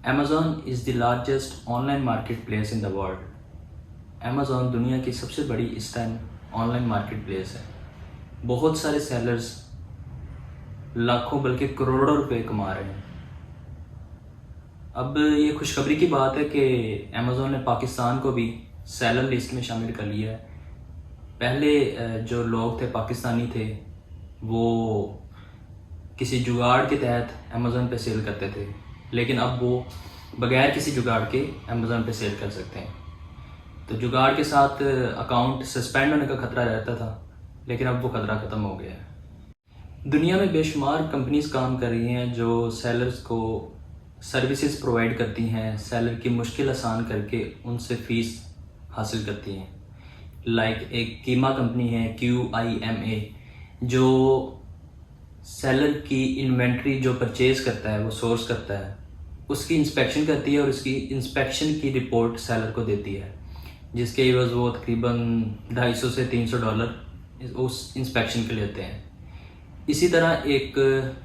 Amazon is the largest online marketplace in the world. Amazon दुनिया की सबसे बड़ी इस टाइम ऑनलाइन मार्केट प्लेस है। बहुत सारे सेलर्स लाखों बल्कि करोड़ों रुपए कमा रहे हैं। अब ये खुशखबरी की बात है कि Amazon ने पाकिस्तान को भी सेलर लिस्ट में शामिल कर लिया है। पहले जो लोग थे पाकिस्तानी थे वो किसी जुगाड़ के तहत Amazon पे सेल करते थे, लेकिन अब वो बगैर किसी जुगाड़ के Amazon पे सेल कर सकते हैं। तो जुगाड़ के साथ अकाउंट सस्पेंड होने का खतरा रहता था, लेकिन अब वो खतरा ख़त्म हो गया है। दुनिया में बेशुमार कंपनीज काम कर रही हैं जो सेलर्स को सर्विसेज प्रोवाइड करती हैं, सेलर की मुश्किल आसान करके उनसे फ़ीस हासिल करती हैं। लाइक एक कीमा कंपनी है QIMA, जो सेलर की इन्वेंट्री जो परचेज़ करता है, वो सोर्स करता है, उसकी इंस्पेक्शन करती है और उसकी इंस्पेक्शन की रिपोर्ट सेलर को देती है, जिसके एवज़ वो तकरीबन $250 से $300 उस इंस्पेक्शन के लेते हैं। इसी तरह एक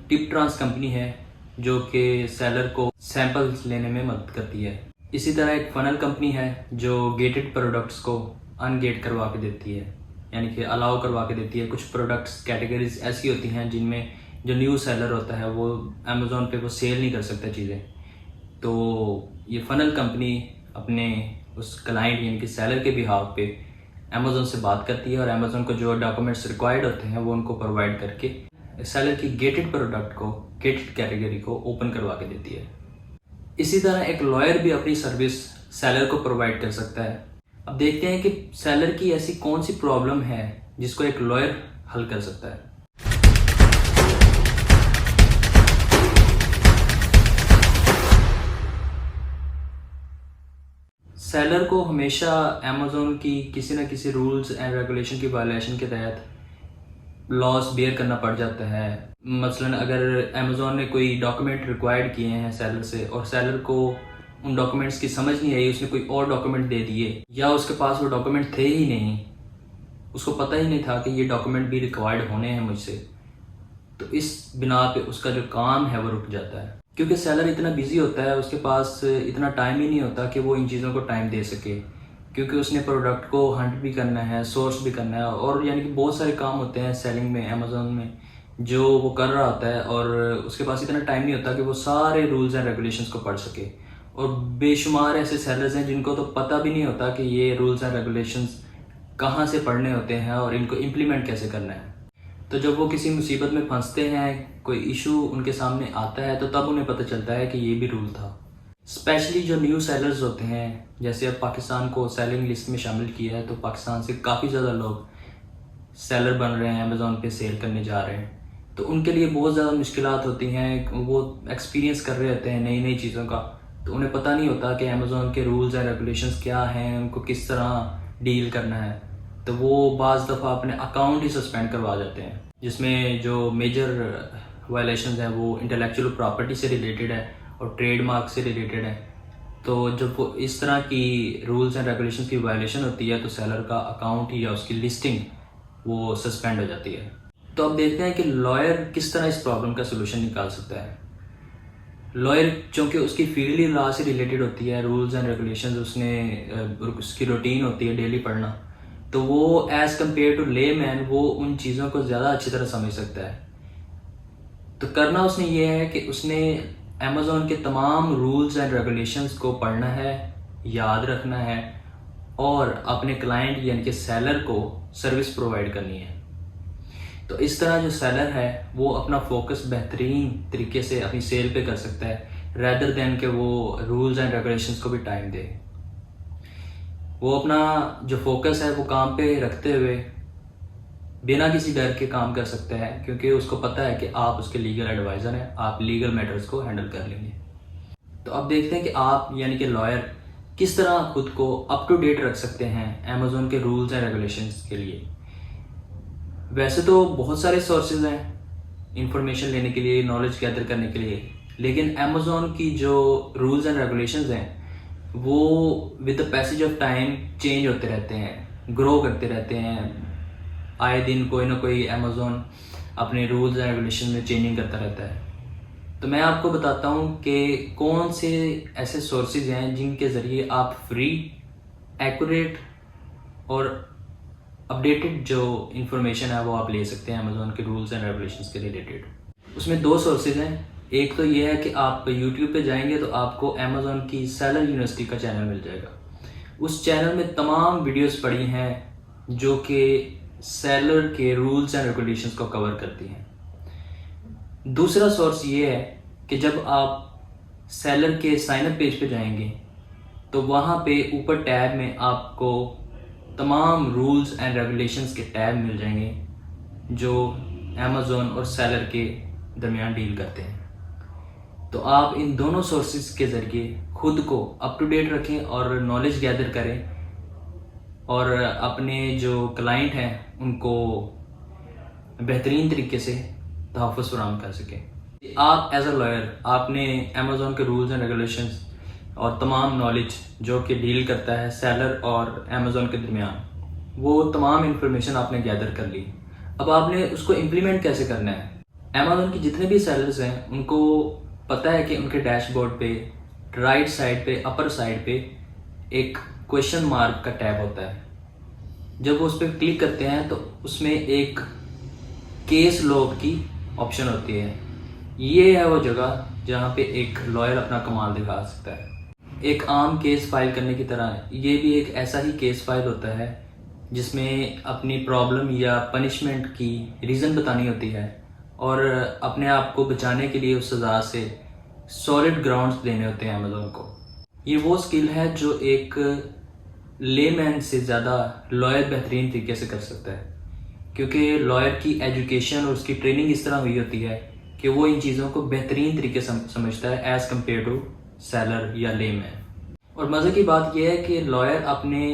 टिप ट्रांस कंपनी है जो कि सेलर को सैंपल्स लेने में मदद करती है। इसी तरह एक फनल कंपनी है जो गेटेड प्रोडक्ट्स को अनगेट करवा के देती है, यानी कि अलाउ करवा के देती है। कुछ प्रोडक्ट्स कैटेगरीज ऐसी होती हैं जिनमें जो न्यू सेलर होता है वो अमेज़ॉन पे वो सेल नहीं कर सकता चीज़ें, तो ये फनल कंपनी अपने उस क्लाइंट यानी कि सेलर के बिहाफ पे अमेज़ॉन से बात करती है और अमेज़ॉन को जो डॉक्यूमेंट्स रिक्वायर्ड होते हैं वो उनको प्रोवाइड करके सेलर की गेटेड प्रोडक्ट को, गेटेड कैटेगरी को ओपन करवा के देती है। इसी तरह एक लॉयर भी अपनी सर्विस सेलर को प्रोवाइड कर सकता है। अब देखते हैं कि सेलर की ऐसी कौन सी प्रॉब्लम है जिसको एक लॉयर हल कर सकता है। सेलर को हमेशा अमेज़ॉन की किसी न किसी रूल्स एंड रेगुलेशन की वायलेशन के तहत लॉस बेयर करना पड़ जाता है। मसलन अगर अमेज़ॉन ने कोई डॉक्यूमेंट रिक्वायर्ड किए हैं सेलर से और सेलर को उन डॉक्यूमेंट्स की समझ नहीं आई, उसने कोई और डॉक्यूमेंट दे दिए या उसके पास वो डॉक्यूमेंट थे ही नहीं, उसको पता ही नहीं था कि ये डॉक्यूमेंट भी रिक्वायर्ड होने हैं मुझसे, तो इस बिना पे उसका जो काम है वो रुक जाता है। क्योंकि सेलर इतना बिजी होता है, उसके पास इतना टाइम ही नहीं होता कि वो इन चीज़ों को टाइम दे सके, क्योंकि उसने प्रोडक्ट को हंट भी करना है, सोर्स भी करना है, और यानी कि बहुत सारे काम होते हैं सेलिंग में अमेज़ॉन में जो वो कर रहा होता है और उसके पास इतना टाइम नहीं होता कि वो सारे रूल्स एंड रेगुलेशंस को पढ़ सके। और बेशुमार ऐसे सेलर्स हैं जिनको तो पता भी नहीं होता कि ये रूल्स एंड रेगुलेशंस कहाँ से पढ़ने होते हैं और इनको इम्प्लीमेंट कैसे करना है। तो जब वो किसी मुसीबत में फंसते हैं, कोई इशू उनके सामने आता है, तो तब उन्हें पता चलता है कि ये भी रूल था। स्पेशली जो न्यू सेलर्स होते हैं, जैसे अब पाकिस्तान को सेलिंग लिस्ट में शामिल किया है, तो पाकिस्तान से काफ़ी ज़्यादा लोग सेलर बन रहे हैं, अमेज़ॉन पे सेल करने जा रहे हैं, तो उनके लिए बहुत ज़्यादा मुश्किलात होती हैं। वो एक्सपीरियंस कर रहे होते हैं नई नई चीज़ों का, तो उन्हें पता नहीं होता कि अमेज़ॉन के रूल्स एंड रेगुलेशंस क्या हैं, उनको किस तरह डील करना है, तो वो बाज़ दफ़ा अपने अकाउंट ही सस्पेंड करवा जाते हैं, जिसमें जो मेजर वायलेशंस हैं वो इंटेलेक्चुअल प्रॉपर्टी से रिलेटेड है और ट्रेडमार्क से रिलेटेड है। तो जब वो इस तरह की रूल्स एंड रेगुलेशंस की वायलेशन होती है तो सेलर का अकाउंट या उसकी लिस्टिंग वो सस्पेंड हो जाती है। तो अब देखते हैं कि लॉयर किस तरह इस प्रॉब्लम का सोल्यूशन निकाल सकता है। लॉयर चूँकि उसकी फील्ड ही लॉ से रिलेटेड होती है, रूल्स एंड रेगुलेशंस उसकी रूटीन होती है डेली पढ़ना, तो वो एज़ कम्पेयर टू ले मैन वो उन चीज़ों को ज़्यादा अच्छी तरह समझ सकता है। तो करना उसने ये है कि उसने अमेज़ॉन के तमाम रूल्स एंड रेगुलेशंस को पढ़ना है, याद रखना है और अपने क्लाइंट यानी कि सेलर को सर्विस प्रोवाइड करनी है। तो इस तरह जो सेलर है वो अपना फोकस बेहतरीन तरीके से अपनी सेल पे कर सकता है, रेदर देन कि वो रूल्स एंड रेगुलेशंस को भी टाइम दे। वो अपना जो फोकस है वो काम पे रखते हुए बिना किसी डर के काम कर सकते हैं, क्योंकि उसको पता है कि आप उसके लीगल एडवाइज़र हैं, आप लीगल मैटर्स को हैंडल कर लेंगे। तो अब देखते हैं कि आप यानी कि लॉयर किस तरह खुद को अप टू डेट रख सकते हैं अमेज़ॉन के रूल्स एंड रेगुलेशंस के लिए। वैसे तो बहुत सारे सोर्सेज हैं इंफॉर्मेशन लेने के लिए, नॉलेज गैदर करने के लिए, लेकिन अमेज़ॉन की जो रूल्स एंड रेगुलेशंस हैं वो with the passage of time change होते रहते हैं, ग्रो करते रहते हैं। आए दिन कोई ना कोई अमेज़ॉन अपने रूल्स एंड रेगुलेशन में चेंजिंग करता रहता है। तो मैं आपको बताता हूँ कि कौन से ऐसे सोर्सेज हैं जिनके ज़रिए आप फ्री, एक्यूरेट और अपडेटेड जो इंफॉर्मेशन है वो आप ले सकते हैं अमेज़ॉन के रूल्स एंड रेगुलेशंस के रिलेटेड। उसमें 2 सोर्सेज हैं। एक तो ये है कि आप यूट्यूब पे जाएंगे तो आपको अमेज़ॉन की सेलर यूनिवर्सिटी का चैनल मिल जाएगा। उस चैनल में तमाम वीडियोस पड़ी हैं जो कि सेलर के रूल्स एंड रेगुलेशंस को कवर करती हैं। दूसरा सोर्स ये है कि जब आप सेलर के साइन अप पेज पे जाएंगे तो वहाँ पे ऊपर टैब में आपको तमाम रूल्स एंड रेगुलेशंस के टैब मिल जाएंगे जो अमेज़ॉन और सेलर के दरमियान डील करते हैं। तो आप इन दोनों सोर्सेज के ज़रिए खुद को अप टू डेट रखें और नॉलेज गैदर करें और अपने जो क्लाइंट हैं उनको बेहतरीन तरीके से तहफ़्फ़ुज़ फराहम कर सकें। आप एज अ लॉयर आपने अमेज़ॉन के रूल्स एंड रेगुलेशंस और तमाम नॉलेज जो कि डील करता है सेलर और अमेज़ॉन के दरमियान, वो तमाम इंफॉर्मेशन आपने गैदर कर ली। अब आपने उसको इम्प्लीमेंट कैसे करना है। अमेज़ॉन के जितने भी सेलर्स हैं उनको पता है कि उनके डैशबोर्ड पे राइट साइड पे अपर साइड पे एक क्वेश्चन मार्क का टैब होता है। जब वो उस पर क्लिक करते हैं तो उसमें एक केस लॉग की ऑप्शन होती है। ये है वो जगह जहाँ पे एक लॉयर अपना कमाल दिखा सकता है। एक आम केस फाइल करने की तरह ये भी एक ऐसा ही केस फाइल होता है जिसमें अपनी प्रॉब्लम या पनिशमेंट की रीज़न बतानी होती है और अपने आप को बचाने के लिए उस सज़ा से सॉलिड ग्राउंड्स देने होते हैं अमेज़ॉन को। ये वो स्किल है जो एक लेमैन से ज़्यादा लॉयर बेहतरीन तरीके से कर सकता है, क्योंकि लॉयर की एजुकेशन और उसकी ट्रेनिंग इस तरह हुई होती है कि वो इन चीज़ों को बेहतरीन तरीके से समझता है एज़ कम्पेयर टू सेलर या लेमैन। और मज़े की बात यह है कि लॉयर अपने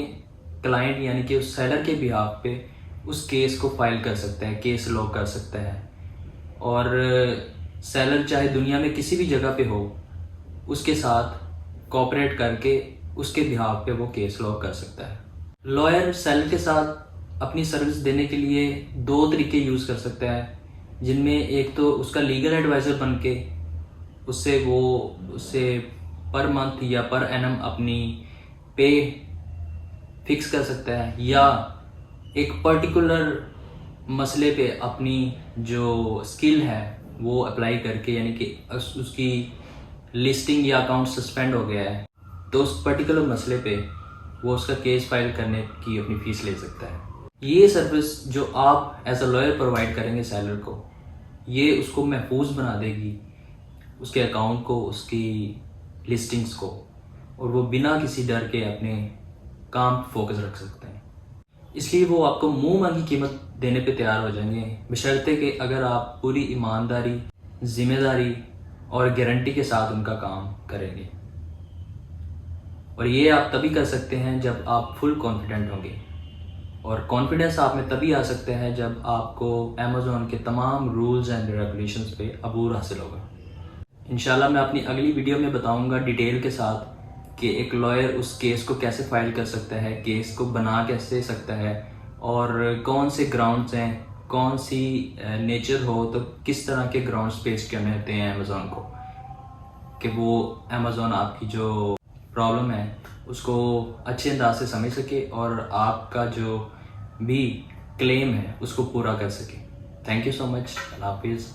क्लाइंट यानी कि उस सेलर के बिहाफ पे उस केस को फाइल कर सकता है, केस लॉग कर सकता है और सेलर चाहे दुनिया में किसी भी जगह पे हो उसके साथ कोऑपरेट करके उसके बिहाफ पे वो केस लॉग कर सकता है। लॉयर सेलर के साथ अपनी सर्विस देने के लिए 2 तरीके यूज़ कर सकता है, जिनमें एक तो उसका लीगल एडवाइज़र बन के उससे पर मंथ या पर एनम अपनी पे फिक्स कर सकता है, या एक पर्टिकुलर मसले पे अपनी जो स्किल है वो अप्लाई करके, यानी कि उसकी लिस्टिंग या अकाउंट सस्पेंड हो गया है तो उस पर्टिकुलर मसले पे वो उसका केस फाइल करने की अपनी फ़ीस ले सकता है। ये सर्विस जो आप एज अ लॉयर प्रोवाइड करेंगे सेलर को, ये उसको महफूज बना देगी, उसके अकाउंट को, उसकी लिस्टिंग्स को, और वो बिना किसी डर के अपने काम फोकस रख सकते हैं। इसलिए वो आपको मुंह मांगी कीमत देने पे तैयार हो जाएंगे, बशर्ते कि अगर आप पूरी ईमानदारी, जिम्मेदारी और गारंटी के साथ उनका काम करेंगे। और ये आप तभी कर सकते हैं जब आप फुल कॉन्फिडेंट होंगे, और कॉन्फिडेंस आप में तभी आ सकता है जब आपको अमेज़ॉन के तमाम रूल्स एंड रेगुलेशंस पे अबूर हासिल होगा। इंशाल्लाह मैं अपनी अगली वीडियो में बताऊंगा डिटेल के साथ कि एक लॉयर उस केस को कैसे फाइल कर सकता है, केस को बना कैसे सकता है, और कौन से ग्राउंड्स हैं, कौन सी नेचर हो तो किस तरह के ग्राउंड्स पेश करने होते हैं अमेज़ॉन को, कि वो अमेज़ॉन आपकी जो प्रॉब्लम है उसको अच्छे अंदाज से समझ सके और आपका जो भी क्लेम है उसको पूरा कर सके। Thank you so much. अल्लाह हाफिज़।